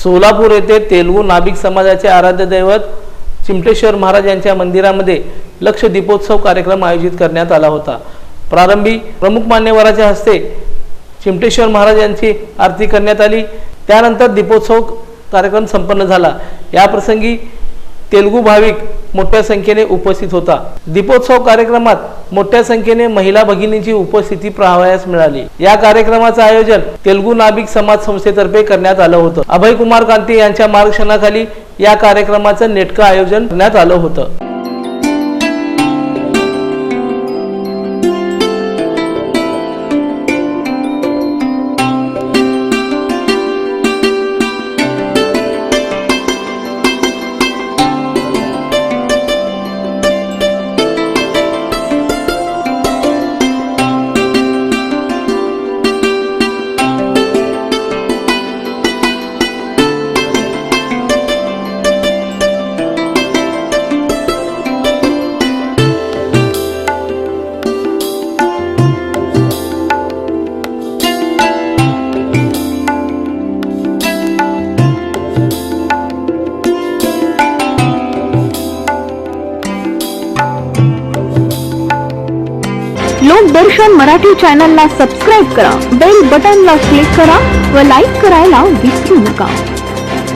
सोलापूर येथे तेलुगू नाभिक समाजाचे आराध्य दैवत चिमटेश्वर महाराज यांच्या मंदिरामध्ये लक्ष दीपोत्सव कार्यक्रम आयोजित करण्यात आला होता। प्रारंभी प्रमुख मान्यवरांच्या हस्ते चिमटेश्वर महाराज यांची आरती करण्यात आली। त्यानंतर दीपोत्सव कार्यक्रम संपन्न झाला। या प्रसंगी तेलुगू भाविक मोठ्या संख्येने उपस्थित होता। दीपोत्सव कार्यक्रमात मोठ्या संख्येने महिला भगिनींची उपस्थिती पाहावयास मिळाली। या कार्यक्रमाचे आयोजन तेलुगू नाभिक समाज संस्थेतर्फे करण्यात आलं होतं। अभय कुमार कांती यांच्या मार्गदर्शनाखाली या कार्यक्रमाचं नेटकं आयोजन करण्यात आलं होतं। लोकदर्शन मराठी चॅनलला सबस्क्राइब करा, बेल बटनला क्लिक करा व लाईक करायला विसरू नका।